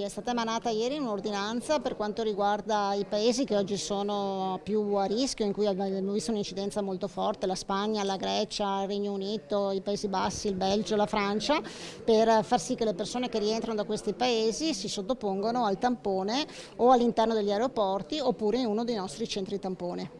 È stata emanata ieri un'ordinanza per quanto riguarda i paesi che oggi sono più a rischio, in cui abbiamo visto un'incidenza molto forte, la Spagna, la Grecia, il Regno Unito, i Paesi Bassi, il Belgio, la Francia, per far sì che le persone che rientrano da questi paesi si sottopongono al tampone o all'interno degli aeroporti oppure in uno dei nostri centri tampone.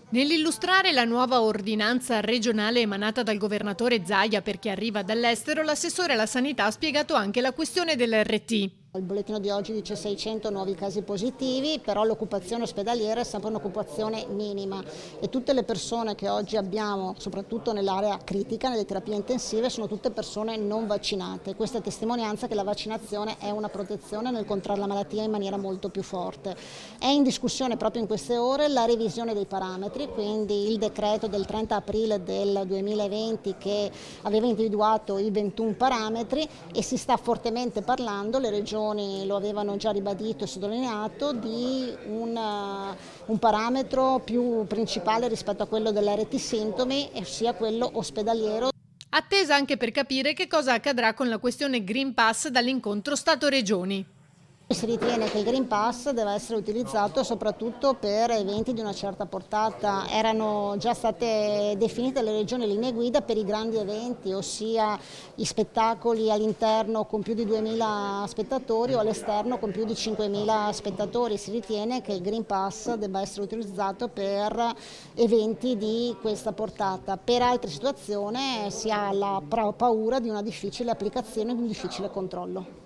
Nell'illustrare la nuova ordinanza regionale emanata dal governatore Zaia per chi arriva dall'estero, l'assessore alla sanità ha spiegato anche la questione dell'RT. Il bollettino di oggi dice 600 nuovi casi positivi, però l'occupazione ospedaliera è sempre un'occupazione minima e tutte le persone che oggi abbiamo, soprattutto nell'area critica, nelle terapie intensive, sono tutte persone non vaccinate. Questa è testimonianza che la vaccinazione è una protezione nel contrarre la malattia in maniera molto più forte. È in discussione proprio in queste ore la revisione dei parametri, quindi il decreto del 30 aprile del 2020 che aveva individuato i 21 parametri e si sta fortemente parlando, le regioni lo avevano già ribadito e sottolineato, di un parametro più principale rispetto a quello dell'RT sintomi, ossia quello ospedaliero. Attesa anche per capire che cosa accadrà con la questione Green Pass dall'incontro Stato-Regioni. Si ritiene che il Green Pass deve essere utilizzato soprattutto per eventi di una certa portata. Erano già state definite le regioni linee guida per i grandi eventi, ossia i spettacoli all'interno con più di 2000 spettatori o all'esterno con più di 5000 spettatori. Si ritiene che il Green Pass debba essere utilizzato per eventi di questa portata. Per altre situazioni si ha la paura di una difficile applicazione e di un difficile controllo.